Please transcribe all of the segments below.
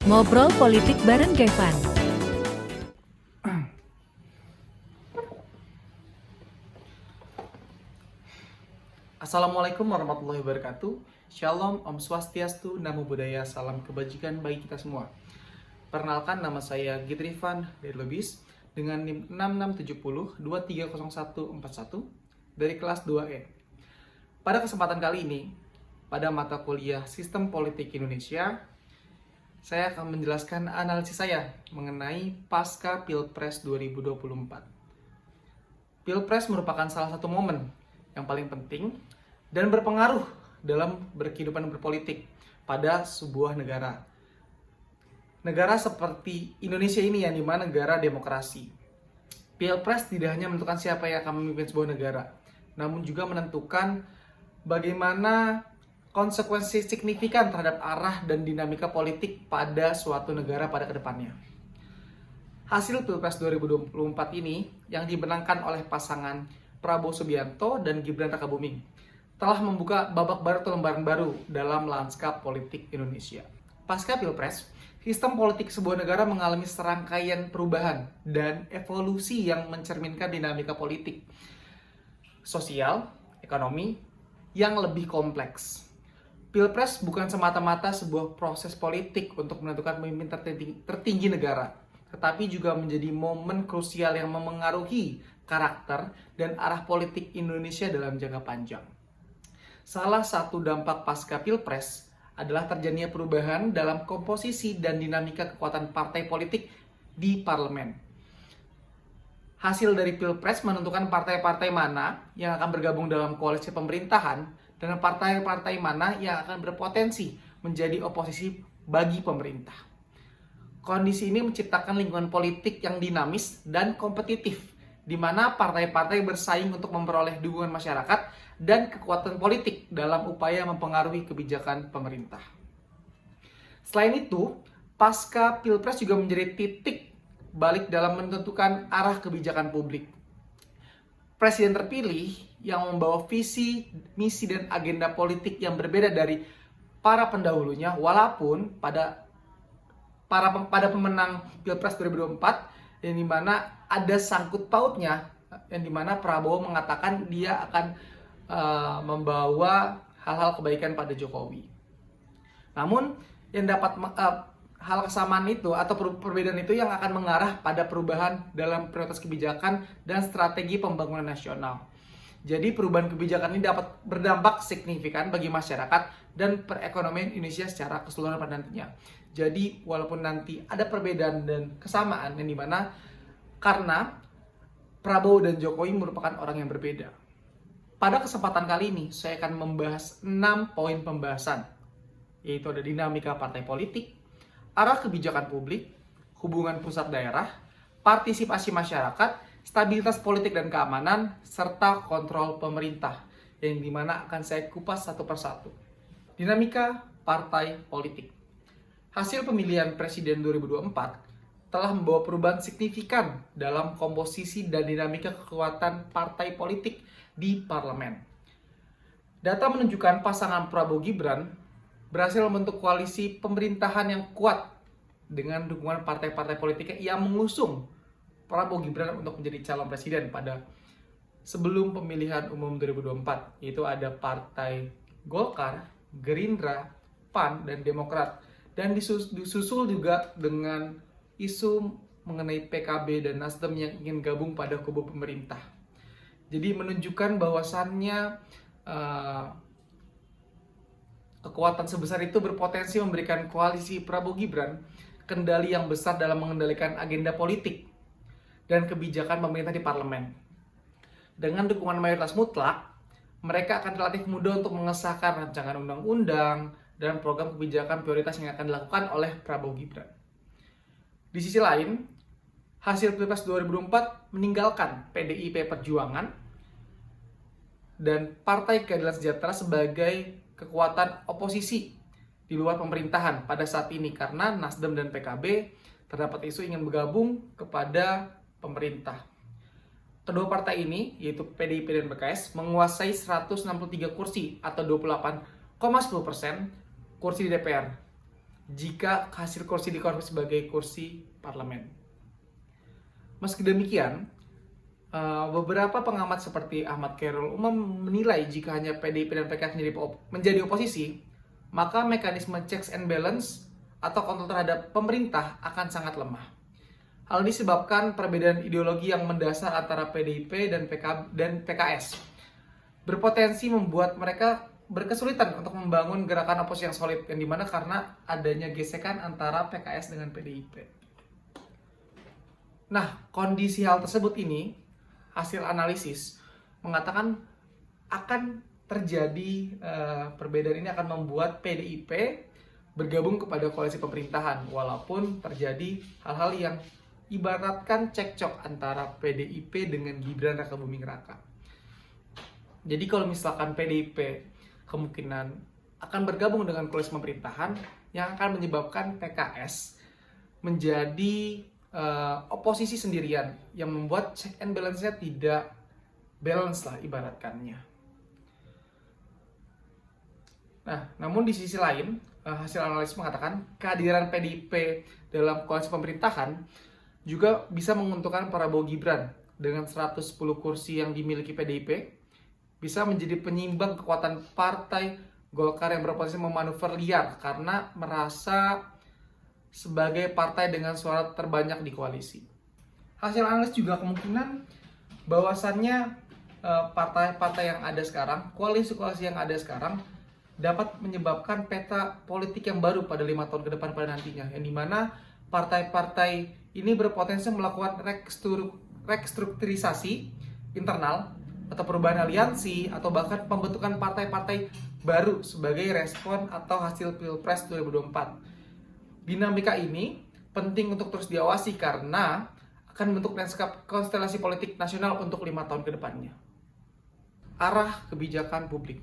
Ngobrol politik bareng Gevan. Assalamualaikum warahmatullahi wabarakatuh. Shalom, Om Swastiastu, Namo Buddhaya, salam kebajikan bagi kita semua. Perkenalkan, nama saya Gitrivan dari Lubis dengan NIM 6670230141 dari kelas 2E. Pada kesempatan kali ini, pada mata kuliah Sistem Politik Indonesia, saya akan menjelaskan analisis saya mengenai pasca Pilpres 2024. Pilpres merupakan salah satu momen yang paling penting dan berpengaruh dalam berkehidupan berpolitik pada sebuah negara. Negara seperti Indonesia ini yang dimana negara demokrasi. Pilpres tidak hanya menentukan siapa yang akan memimpin sebuah negara, namun juga menentukan bagaimana konsekuensi signifikan terhadap arah dan dinamika politik pada suatu negara pada kedepannya. Hasil Pilpres 2024 ini yang dimenangkan oleh pasangan Prabowo Subianto dan Gibran Rakabuming telah membuka babak baru atau lembaran baru dalam lanskap politik Indonesia. Pasca Pilpres, sistem politik sebuah negara mengalami serangkaian perubahan dan evolusi yang mencerminkan dinamika politik, sosial, ekonomi yang lebih kompleks. Pilpres bukan semata-mata sebuah proses politik untuk menentukan pemimpin tertinggi negara, tetapi juga menjadi momen krusial yang memengaruhi karakter dan arah politik Indonesia dalam jangka panjang. Salah satu dampak pasca Pilpres adalah terjadinya perubahan dalam komposisi dan dinamika kekuatan partai politik di parlemen. Hasil dari Pilpres menentukan partai-partai mana yang akan bergabung dalam koalisi pemerintahan dan partai-partai mana yang akan berpotensi menjadi oposisi bagi pemerintah. Kondisi ini menciptakan lingkungan politik yang dinamis dan kompetitif, di mana partai-partai bersaing untuk memperoleh dukungan masyarakat dan kekuatan politik dalam upaya mempengaruhi kebijakan pemerintah. Selain itu, pasca Pilpres juga menjadi titik balik dalam menentukan arah kebijakan publik. Presiden terpilih yang membawa visi, misi, dan agenda politik yang berbeda dari para pendahulunya, walaupun pada pemenang Pilpres 2024 yang dimana ada sangkut pautnya, yang dimana Prabowo mengatakan dia akan membawa hal-hal kebaikan pada Jokowi. Namun yang dapat hal kesamaan itu atau perbedaan itu yang akan mengarah pada perubahan dalam prioritas kebijakan dan strategi pembangunan nasional. Jadi perubahan kebijakan ini dapat berdampak signifikan bagi masyarakat dan perekonomian Indonesia secara keseluruhan pada nantinya. Jadi walaupun nanti ada perbedaan dan kesamaan yang dimana karena Prabowo dan Jokowi merupakan orang yang berbeda. Pada kesempatan kali ini saya akan membahas 6 poin pembahasan, yaitu ada dinamika partai politik, arah kebijakan publik, hubungan pusat daerah, partisipasi masyarakat, stabilitas politik dan keamanan, serta kontrol pemerintah, yang dimana akan saya kupas satu persatu. Dinamika partai politik. Hasil pemilihan presiden 2024 telah membawa perubahan signifikan dalam komposisi dan dinamika kekuatan partai politik di parlemen. Data menunjukkan pasangan Prabowo Gibran berhasil membentuk koalisi pemerintahan yang kuat dengan dukungan partai-partai politik yang mengusung Prabowo Gibran untuk menjadi calon presiden pada sebelum pemilihan umum 2024, yaitu ada Partai Golkar, Gerindra, PAN, dan Demokrat. Dan disusul juga dengan isu mengenai PKB dan Nasdem yang ingin gabung pada kubu pemerintah. Jadi menunjukkan bahwasannya kekuatan sebesar itu berpotensi memberikan koalisi Prabowo Gibran kendali yang besar dalam mengendalikan agenda politik dan kebijakan pemerintah di parlemen. Dengan dukungan mayoritas mutlak, mereka akan relatif mudah untuk mengesahkan rancangan undang-undang dan program kebijakan prioritas yang akan dilakukan oleh Prabowo Gibran. Di sisi lain, hasil Pilpres 2024 meninggalkan PDIP Perjuangan dan Partai Keadilan Sejahtera sebagai kekuatan oposisi di luar pemerintahan pada saat ini karena Nasdem dan PKB terdapat isu ingin bergabung kepada pemerintah. Kedua partai ini, yaitu PDIP dan PKS, menguasai 163 kursi atau 28,10% kursi di DPR. jika hasil kursi dikonversi sebagai kursi parlemen. Meski demikian, beberapa pengamat seperti Ahmad Khairul Umam menilai jika hanya PDIP dan PKS menjadi oposisi, maka mekanisme checks and balance atau kontrol terhadap pemerintah akan sangat lemah. Hal ini disebabkan perbedaan ideologi yang mendasar antara PDIP dan PKS berpotensi membuat mereka berkesulitan untuk membangun gerakan oposisi yang solid, yang dimana karena adanya gesekan antara PKS dengan PDIP. Nah, kondisi hal tersebut ini, hasil analisis mengatakan akan terjadi perbedaan ini akan membuat PDIP bergabung kepada koalisi pemerintahan, walaupun terjadi hal-hal yang ibaratkan cekcok antara PDIP dengan Gibran Rakabuming Raka. Jadi kalau misalkan PDIP kemungkinan akan bergabung dengan koalisi pemerintahan, yang akan menyebabkan PKS menjadi oposisi sendirian, yang membuat check and balance-nya tidak balance lah ibaratkannya. Nah, namun di sisi lain, hasil analisis mengatakan kehadiran PDIP dalam koalisi pemerintahan juga bisa menguntungkan Prabowo Gibran. Dengan 110 kursi yang dimiliki PDIP, bisa menjadi penyimbang kekuatan partai Golkar yang berpotensi memanuver liar karena merasa sebagai partai dengan suara terbanyak di koalisi. Hasil analisis juga kemungkinan bahwasannya partai-partai yang ada sekarang, koalisi-koalisi yang ada sekarang dapat menyebabkan peta politik yang baru pada 5 tahun ke depan pada nantinya, yang dimana partai-partai ini berpotensi melakukan restrukturisasi internal atau perubahan aliansi atau bahkan pembentukan partai-partai baru sebagai respon atau hasil Pilpres 2024. Dinamika ini penting untuk terus diawasi karena akan membentuk lanskap konstelasi politik nasional untuk 5 tahun ke depannya. Arah kebijakan publik.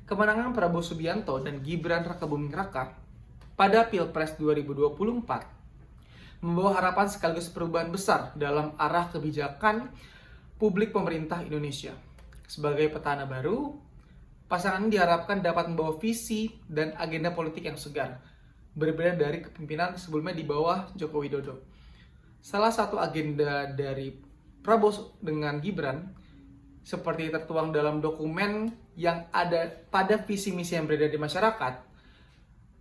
Kemenangan Prabowo Subianto dan Gibran Rakabuming Raka pada Pilpres 2024 membawa harapan sekaligus perubahan besar dalam arah kebijakan publik pemerintah Indonesia. Sebagai petahana baru, pasangan ini diharapkan dapat membawa visi dan agenda politik yang segar, berbeda dari kepemimpinan sebelumnya di bawah Joko Widodo. Salah satu agenda dari Prabowo dengan Gibran, seperti tertuang dalam dokumen yang ada pada visi misi yang beredar di masyarakat,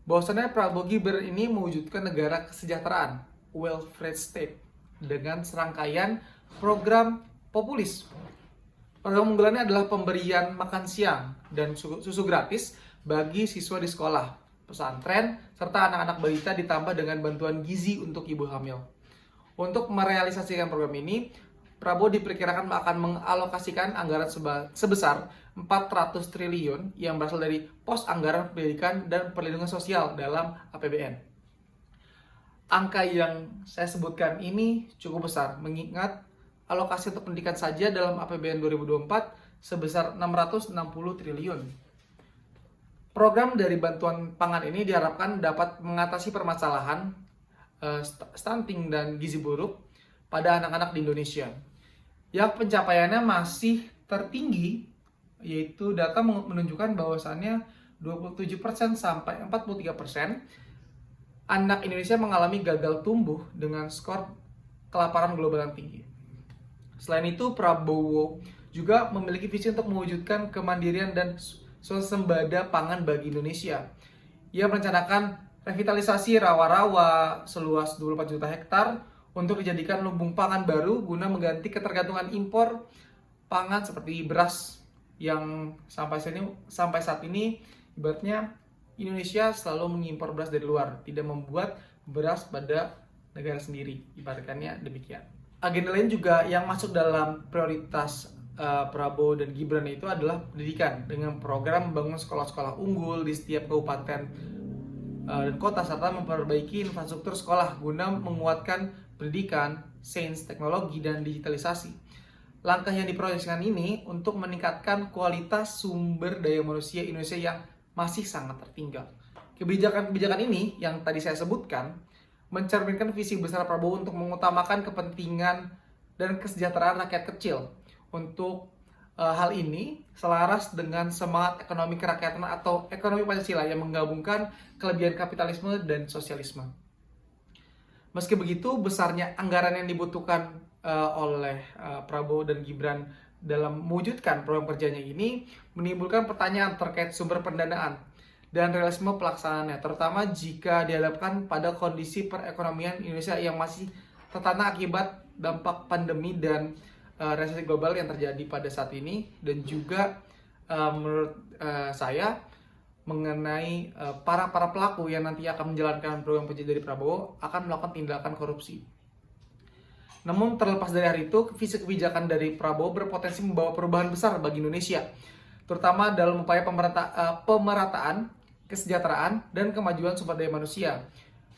bahwasannya Prabowo Gibran ini mewujudkan negara kesejahteraan, welfare state, dengan serangkaian program populis. Program unggulannya adalah pemberian makan siang dan susu gratis bagi siswa di sekolah, pesantren, serta anak-anak balita ditambah dengan bantuan gizi untuk ibu hamil. Untuk merealisasikan program ini, Prabowo diperkirakan akan mengalokasikan anggaran sebesar 400 triliun yang berasal dari pos anggaran pendidikan dan perlindungan sosial dalam APBN. Angka yang saya sebutkan ini cukup besar, mengingat alokasi untuk pendidikan saja dalam APBN 2024 sebesar 660 triliun. Program dari bantuan pangan ini diharapkan dapat mengatasi permasalahan stunting dan gizi buruk pada anak-anak di Indonesia, yang pencapaiannya masih tertinggi, yaitu data menunjukkan bahwasannya 27% sampai 43% anak Indonesia mengalami gagal tumbuh dengan skor kelaparan global yang tinggi. Selain itu, Prabowo juga memiliki visi untuk mewujudkan kemandirian dan swasembada pangan bagi Indonesia. Ia merencanakan revitalisasi rawa-rawa seluas 24 juta hektar untuk dijadikan lumbung pangan baru guna mengganti ketergantungan impor pangan seperti beras yang sampai saat ini ibaratnya Indonesia selalu mengimpor beras dari luar, tidak membuat beras pada negara sendiri, ibaratkannya demikian. Agenda lain juga yang masuk dalam prioritas Prabowo dan Gibran itu adalah pendidikan, dengan program membangun sekolah-sekolah unggul di setiap kabupaten dan kota, serta memperbaiki infrastruktur sekolah guna menguatkan pendidikan, sains, teknologi, dan digitalisasi. Langkah yang diproyeksikan ini untuk meningkatkan kualitas sumber daya manusia Indonesia yang masih sangat tertinggal. Kebijakan-kebijakan ini yang tadi saya sebutkan mencerminkan visi besar Prabowo untuk mengutamakan kepentingan dan kesejahteraan rakyat kecil untuk hal ini selaras dengan semangat ekonomi kerakyatan atau ekonomi Pancasila yang menggabungkan kelebihan kapitalisme dan sosialisme. Meski begitu, besarnya anggaran yang dibutuhkan oleh Prabowo dan Gibran dalam mewujudkan program kerjanya ini menimbulkan pertanyaan terkait sumber pendanaan dan realisme pelaksanaannya, terutama jika dihadapkan pada kondisi perekonomian Indonesia yang masih tertana akibat dampak pandemi dan resesi global yang terjadi pada saat ini, dan juga menurut saya mengenai para pelaku yang nanti akan menjalankan program kerja dari Prabowo akan melakukan tindakan korupsi. Namun terlepas dari hari itu, visi kebijakan dari Prabowo berpotensi membawa perubahan besar bagi Indonesia, terutama dalam upaya pemerataan, kesejahteraan, dan kemajuan sumber daya manusia.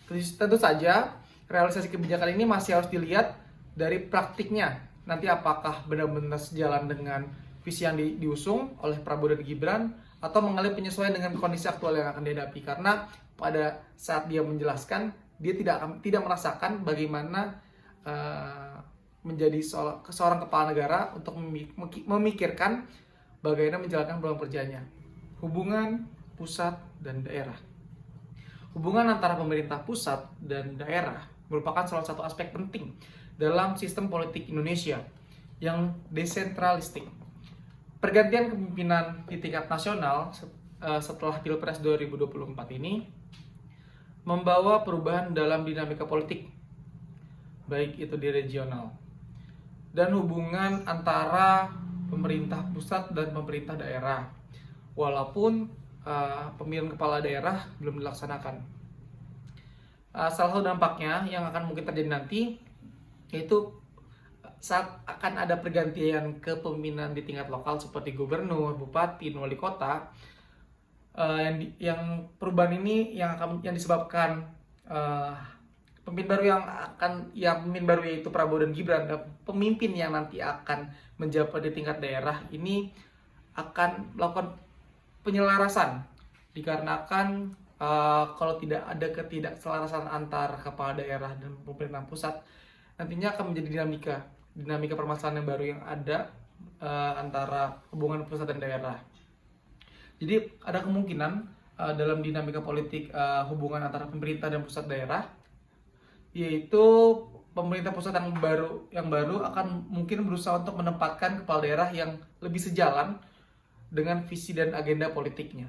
Tentu saja, realisasi kebijakan ini masih harus dilihat dari praktiknya. Nanti apakah benar-benar sejalan dengan visi yang diusung oleh Prabowo dan Gibran, atau mengalami penyesuaian dengan kondisi aktual yang akan dihadapi. Karena pada saat dia menjelaskan, dia tidak merasakan bagaimana menjadi seorang kepala negara untuk memikirkan bagaimana menjalankan program kerjanya. Hubungan pusat dan daerah. Hubungan antara pemerintah pusat dan daerah merupakan salah satu aspek penting dalam sistem politik Indonesia yang desentralistik. Pergantian kepemimpinan di tingkat nasional setelah Pilpres 2024 ini membawa perubahan dalam dinamika politik, baik itu di regional, dan hubungan antara pemerintah pusat dan pemerintah daerah, walaupun pemilihan kepala daerah belum dilaksanakan. Salah satu dampaknya yang akan mungkin terjadi nanti yaitu saat akan ada pergantian kepemimpinan di tingkat lokal seperti gubernur, bupati, dan wali kota, yang perubahan ini yang disebabkan pemimpin baru yaitu Prabowo dan Gibran, dan pemimpin yang nanti akan menjabat di tingkat daerah ini akan melakukan penyelarasan, dikarenakan kalau tidak ada ketidakselarasan antar kepala daerah dan pemerintahan pusat, nantinya akan menjadi dinamika permasalahan yang baru yang ada antara hubungan pusat dan daerah. Jadi ada kemungkinan dalam dinamika politik hubungan antara pemerintah dan pusat daerah, yaitu pemerintah pusat yang baru akan mungkin berusaha untuk menempatkan kepala daerah yang lebih sejalan dengan visi dan agenda politiknya.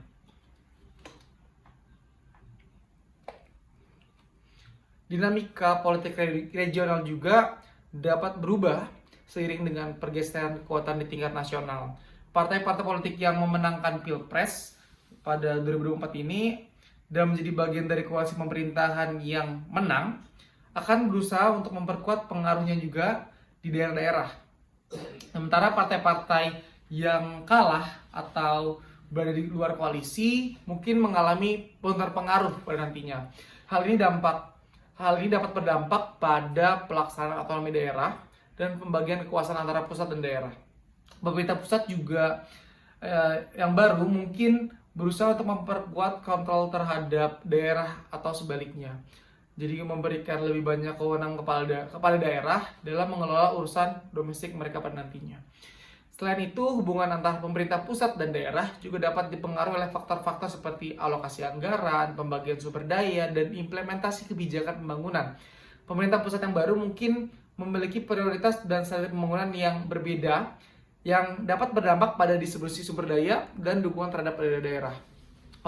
Dinamika politik regional juga dapat berubah seiring dengan pergeseran kekuatan di tingkat nasional. Partai-partai politik yang memenangkan Pilpres pada 2024 ini dan menjadi bagian dari koalisi pemerintahan yang menang akan berusaha untuk memperkuat pengaruhnya juga di daerah-daerah. Sementara partai-partai yang kalah atau berada di luar koalisi mungkin mengalami pengaruh pada nantinya. Hal ini dapat berdampak pada pelaksanaan otonomi daerah dan pembagian kekuasaan antara pusat dan daerah. Pemerintah pusat juga yang baru mungkin berusaha untuk memperkuat kontrol terhadap daerah atau sebaliknya. Jadi memberikan lebih banyak kewenangan kepada daerah dalam mengelola urusan domestik mereka pada nantinya. Selain itu, hubungan antara pemerintah pusat dan daerah juga dapat dipengaruhi oleh faktor-faktor seperti alokasi anggaran, pembagian sumber daya, dan implementasi kebijakan pembangunan. Pemerintah pusat yang baru mungkin memiliki prioritas dan strategi pembangunan yang berbeda, yang dapat berdampak pada distribusi sumber daya dan dukungan terhadap daerah.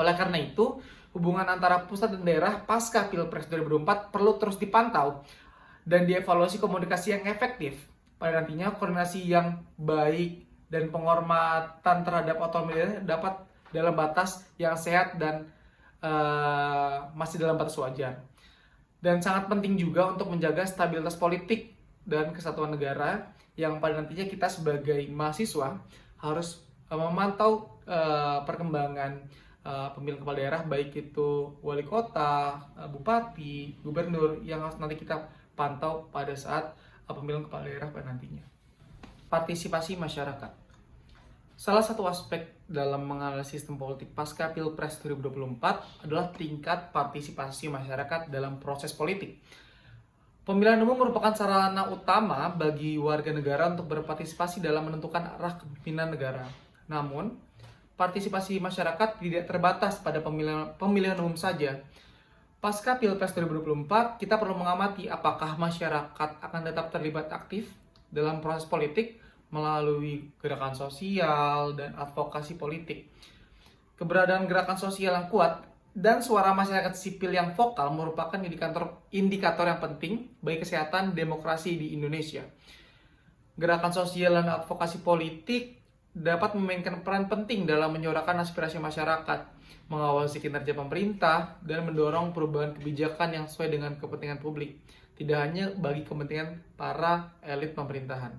Oleh karena itu, hubungan antara pusat dan daerah pasca Pilpres 2024 perlu terus dipantau dan dievaluasi komunikasi yang efektif. Pada nantinya koordinasi yang baik dan penghormatan terhadap otonomi daerah dapat dalam batas yang sehat dan masih dalam batas wajar. Dan sangat penting juga untuk menjaga stabilitas politik dan kesatuan negara yang pada nantinya kita sebagai mahasiswa harus memantau perkembangan pemilihan kepala daerah, baik itu wali kota, bupati, gubernur, yang harus nanti kita pantau pada saat pemilihan kepala daerah pada nantinya. Partisipasi masyarakat. Salah satu aspek dalam menganalisis sistem politik pasca Pilpres 2024 adalah tingkat partisipasi masyarakat dalam proses politik. Pemilihan umum merupakan sarana utama bagi warga negara untuk berpartisipasi dalam menentukan arah kepemimpinan negara. Namun, partisipasi masyarakat tidak terbatas pada pemilihan umum saja. Pasca Pilpres 2024, kita perlu mengamati apakah masyarakat akan tetap terlibat aktif dalam proses politik melalui gerakan sosial dan advokasi politik. Keberadaan gerakan sosial yang kuat dan suara masyarakat sipil yang vokal merupakan indikator yang penting bagi kesehatan demokrasi di Indonesia. Gerakan sosial dan advokasi politik dapat memainkan peran penting dalam menyuarakan aspirasi masyarakat, mengawasi kinerja pemerintah, dan mendorong perubahan kebijakan yang sesuai dengan kepentingan publik, tidak hanya bagi kepentingan para elit pemerintahan.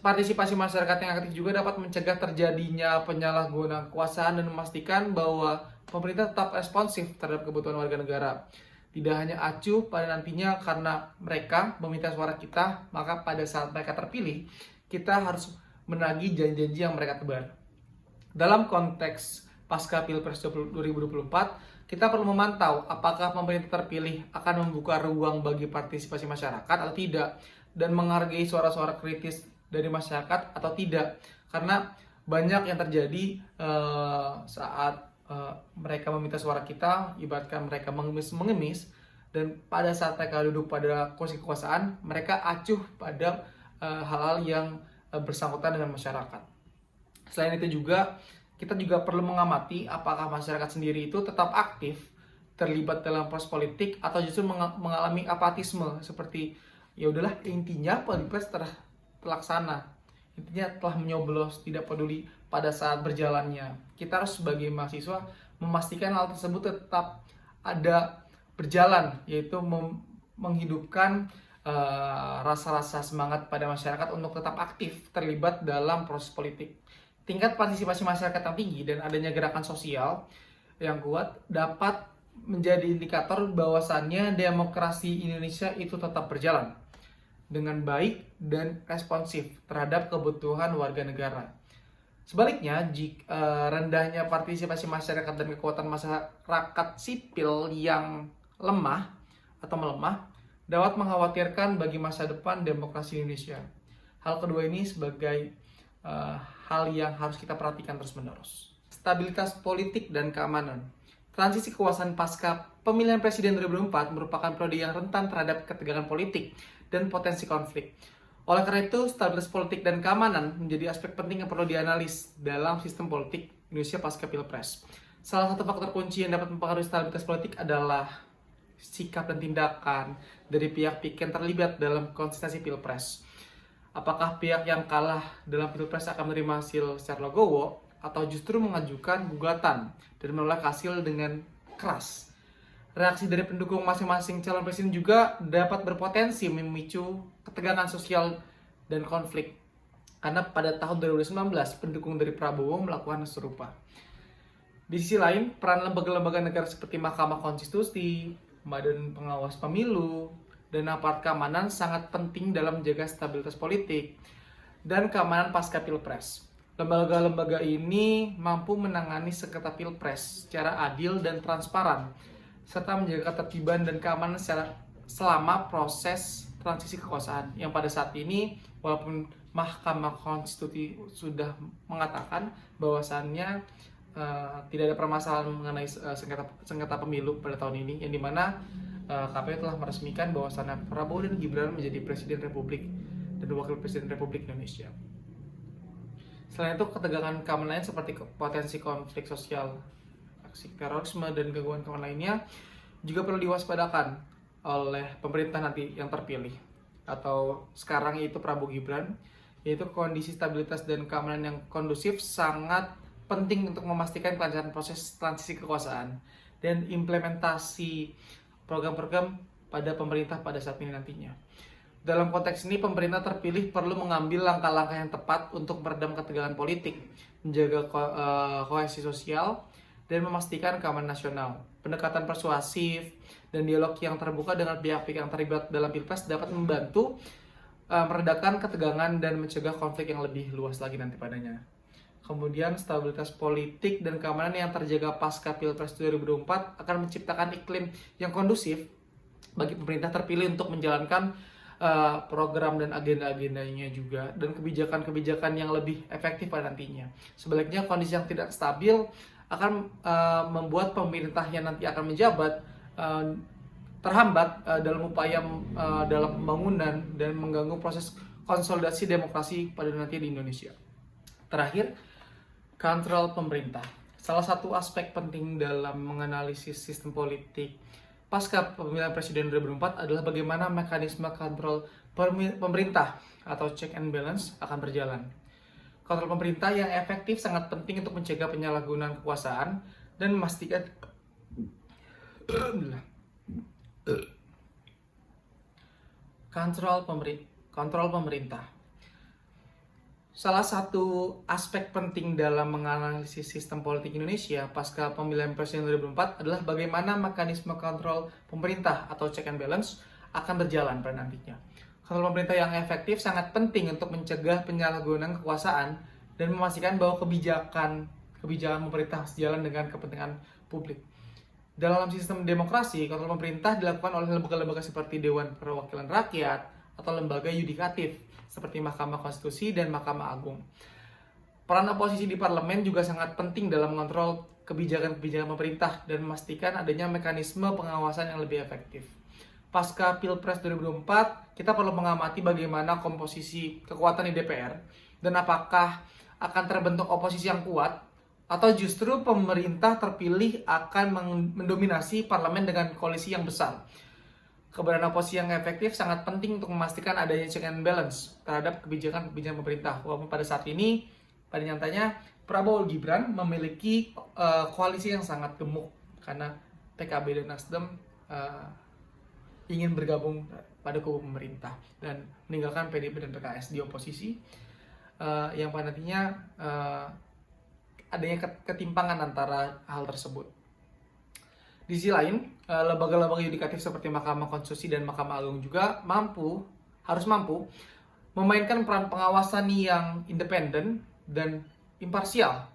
Partisipasi masyarakat yang aktif juga dapat mencegah terjadinya penyalahgunaan kekuasaan dan memastikan bahwa pemerintah tetap responsif terhadap kebutuhan warga negara. Tidak hanya acuh pada nantinya karena mereka meminta suara kita, maka pada saat mereka terpilih, kita harus menagih janji-janji yang mereka tebar. Dalam konteks pasca Pilpres 2024, kita perlu memantau apakah pemerintah terpilih akan membuka ruang bagi partisipasi masyarakat atau tidak, dan menghargai suara-suara kritis dari masyarakat atau tidak. Karena banyak yang terjadi saat mereka meminta suara kita, ibaratkan mereka mengemis, dan pada saat mereka duduk pada kursi kekuasaan, mereka acuh pada hal-hal yang bersangkutan dengan masyarakat. Selain itu juga, kita juga perlu mengamati apakah masyarakat sendiri itu tetap aktif terlibat dalam proses politik atau justru mengalami apatisme, seperti ya udahlah, intinya Pilpres telah terlaksana, intinya telah menyoblos, tidak peduli pada saat berjalannya. Kita harus sebagai mahasiswa memastikan hal tersebut tetap ada berjalan, yaitu menghidupkan rasa-rasa semangat pada masyarakat untuk tetap aktif terlibat dalam proses politik. Tingkat partisipasi masyarakat yang tinggi dan adanya gerakan sosial yang kuat dapat menjadi indikator bahwasannya demokrasi Indonesia itu tetap berjalan dengan baik dan responsif terhadap kebutuhan warga negara. Sebaliknya, jika rendahnya partisipasi masyarakat dan kekuatan masyarakat sipil yang lemah atau melemah dapat mengkhawatirkan bagi masa depan demokrasi Indonesia. Hal kedua ini sebagai hal yang harus kita perhatikan terus-menerus. Stabilitas politik dan keamanan. Transisi kekuasaan pasca pemilihan presiden 2024 merupakan periode yang rentan terhadap ketegangan politik dan potensi konflik. Oleh karena itu, stabilitas politik dan keamanan menjadi aspek penting yang perlu dianalis dalam sistem politik Indonesia pasca Pilpres. Salah satu faktor kunci yang dapat mempengaruhi stabilitas politik adalah sikap dan tindakan dari pihak-pihak yang terlibat dalam kontestasi Pilpres. Apakah pihak yang kalah dalam Pilpres akan menerima hasil secara legowo atau justru mengajukan gugatan dan menolak hasil dengan keras. Reaksi dari pendukung masing-masing calon presiden juga dapat berpotensi memicu ketegangan sosial dan konflik. Karena pada tahun 2019, pendukung dari Prabowo melakukan serupa. Di sisi lain, peran lembaga-lembaga negara seperti Mahkamah Konstitusi, Badan Pengawas Pemilu, dan aparat keamanan sangat penting dalam menjaga stabilitas politik dan keamanan pasca Pilpres. Lembaga-lembaga ini mampu menangani sengketa Pilpres secara adil dan transparan, serta menjaga ketertiban dan keamanan selama proses transisi kekuasaan. Yang pada saat ini, walaupun Mahkamah Konstitusi sudah mengatakan bahwasannya tidak ada permasalahan mengenai sengketa pemilu pada tahun ini, yang dimana KPU telah meresmikan bahwasannya Prabowo dan Gibran menjadi Presiden Republik dan Wakil Presiden Republik Indonesia. Selain itu, ketegangan keamanan seperti potensi konflik sosial, aksi terorisme, dan gangguan keamanan lainnya juga perlu diwaspadakan oleh pemerintah nanti yang terpilih, atau sekarang yaitu Prabowo Gibran, yaitu kondisi stabilitas dan keamanan yang kondusif sangat penting untuk memastikan kelancaran proses transisi kekuasaan dan implementasi program-program pada pemerintah pada saat ini nantinya. Dalam konteks ini, pemerintah terpilih perlu mengambil langkah-langkah yang tepat untuk meredam ketegangan politik, menjaga kohesi sosial, dan memastikan keamanan nasional. Pendekatan persuasif dan dialog yang terbuka dengan pihak-pihak yang terlibat dalam Pilpres dapat membantu meredakan ketegangan dan mencegah konflik yang lebih luas lagi nanti padanya. Kemudian, stabilitas politik dan keamanan yang terjaga pasca Pilpres 2024 akan menciptakan iklim yang kondusif bagi pemerintah terpilih untuk menjalankan program dan agenda-agendanya juga, dan kebijakan-kebijakan yang lebih efektif pada nantinya. Sebaliknya kondisi yang tidak stabil akan membuat pemerintah yang nanti akan menjabat terhambat dalam upaya dalam pembangunan dan mengganggu proses konsolidasi demokrasi pada nanti di Indonesia. Terakhir, kontrol pemerintah. Salah satu aspek penting dalam menganalisis sistem politik pasca pemilihan presiden 2024 adalah bagaimana mekanisme kontrol pemerintah atau check and balance akan berjalan. Kontrol pemerintah yang efektif sangat penting untuk mencegah penyalahgunaan kekuasaan dan memastikan kontrol pemerintah. Salah satu aspek penting dalam menganalisis sistem politik Indonesia pasca pemilihan presiden 2024 adalah bagaimana mekanisme kontrol pemerintah atau check and balance akan berjalan pada nantinya. Kontrol pemerintah yang efektif sangat penting untuk mencegah penyalahgunaan kekuasaan dan memastikan bahwa kebijakan pemerintah sejalan dengan kepentingan publik. Dalam sistem demokrasi, kontrol pemerintah dilakukan oleh lembaga-lembaga seperti Dewan Perwakilan Rakyat atau lembaga yudikatif seperti Mahkamah Konstitusi dan Mahkamah Agung. Peran oposisi di parlemen juga sangat penting dalam mengontrol kebijakan-kebijakan pemerintah dan memastikan adanya mekanisme pengawasan yang lebih efektif. Pasca Pilpres 2024, kita perlu mengamati bagaimana komposisi kekuatan di DPR dan apakah akan terbentuk oposisi yang kuat atau justru pemerintah terpilih akan mendominasi parlemen dengan koalisi yang besar. Keberadaan oposisi yang efektif sangat penting untuk memastikan adanya check and balance terhadap kebijakan-kebijakan pemerintah. Walaupun pada saat ini, pada nyatanya, Prabowo Gibran memiliki koalisi yang sangat gemuk karena PKB dan Nasdem ingin bergabung pada kubu pemerintah dan meninggalkan PDIP dan PKS di oposisi, yang pada nantinya adanya ketimpangan antara hal tersebut. Di sisi lain, lembaga-lembaga yudikatif seperti Mahkamah Konstitusi dan Mahkamah Agung juga harus mampu memainkan peran pengawasan yang independen dan imparsial.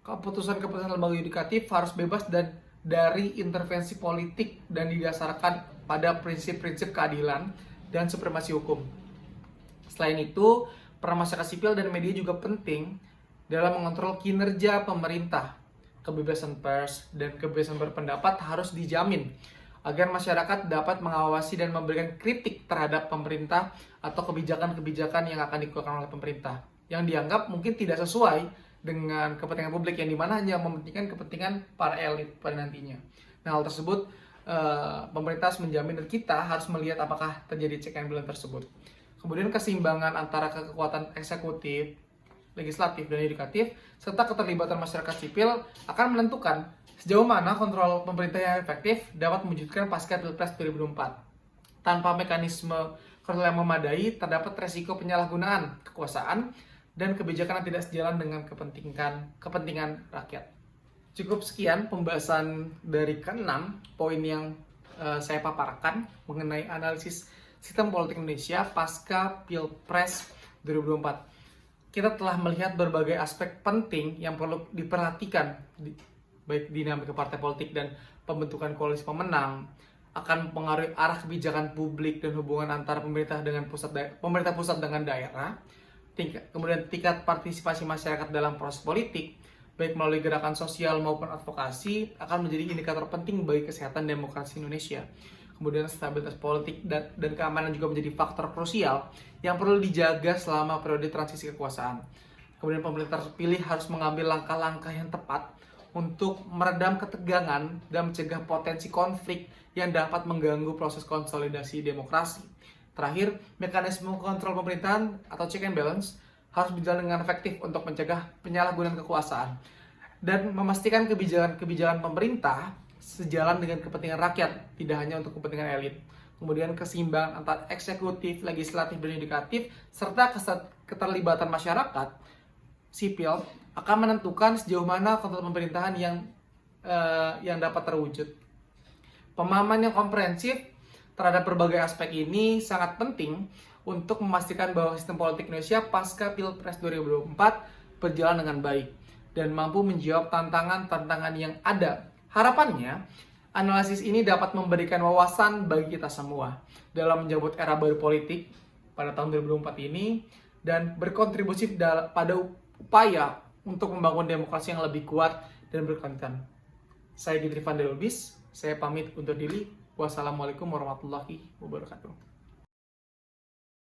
Keputusan-keputusan lembaga yudikatif harus bebas dan dari intervensi politik dan didasarkan pada prinsip-prinsip keadilan dan supremasi hukum. Selain itu, peran masyarakat sipil dan media juga penting dalam mengontrol kinerja pemerintah. Kebebasan pers dan kebebasan berpendapat harus dijamin agar masyarakat dapat mengawasi dan memberikan kritik terhadap pemerintah atau kebijakan-kebijakan yang akan dikeluarkan oleh pemerintah yang dianggap mungkin tidak sesuai dengan kepentingan publik, yang dimana hanya mementingkan kepentingan para elit pada nantinya. Nah, hal tersebut pemerintah harus menjamin dan kita harus melihat apakah terjadi check and balance tersebut. Kemudian keseimbangan antara kekuatan eksekutif, legislatif, dan yudikatif, serta keterlibatan masyarakat sipil akan menentukan sejauh mana kontrol pemerintah yang efektif dapat mewujudkan pasca Pilpres 2024. Tanpa mekanisme kontrol yang memadai, terdapat resiko penyalahgunaan kekuasaan dan kebijakan yang tidak sejalan dengan kepentingan rakyat. Cukup sekian pembahasan dari ke-6 poin yang saya paparkan mengenai analisis sistem politik Indonesia pasca Pilpres 2024. Kita telah melihat berbagai aspek penting yang perlu diperhatikan, baik dinamika partai politik dan pembentukan koalisi pemenang, akan mempengaruhi arah kebijakan publik dan hubungan antara pemerintah pusat dengan daerah, kemudian tingkat partisipasi masyarakat dalam proses politik, baik melalui gerakan sosial maupun advokasi, akan menjadi indikator penting bagi kesehatan demokrasi Indonesia. Kemudian stabilitas politik dan keamanan juga menjadi faktor krusial yang perlu dijaga selama periode transisi kekuasaan. Kemudian pemerintah terpilih harus mengambil langkah-langkah yang tepat untuk meredam ketegangan dan mencegah potensi konflik yang dapat mengganggu proses konsolidasi demokrasi. Terakhir, mekanisme kontrol pemerintahan atau check and balance harus berjalan dengan efektif untuk mencegah penyalahgunaan kekuasaan dan memastikan kebijakan pemerintah sejalan dengan kepentingan rakyat, tidak hanya untuk kepentingan elit. Kemudian keseimbangan antara eksekutif, legislatif, dan yudikatif, serta keterlibatan masyarakat sipil akan menentukan sejauh mana kontrol pemerintahan yang dapat terwujud. Pemahaman yang komprehensif terhadap berbagai aspek ini sangat penting untuk memastikan bahwa sistem politik Indonesia pasca Pilpres 2024 berjalan dengan baik dan mampu menjawab tantangan-tantangan yang ada. Harapannya, Analisis ini dapat memberikan wawasan bagi kita semua dalam menyambut era baru politik pada tahun 2024 ini dan berkontribusi pada upaya untuk membangun demokrasi yang lebih kuat dan berkelanjutan. Saya Gidri Van der Lubis, saya pamit undur diri. Wassalamualaikum warahmatullahi wabarakatuh.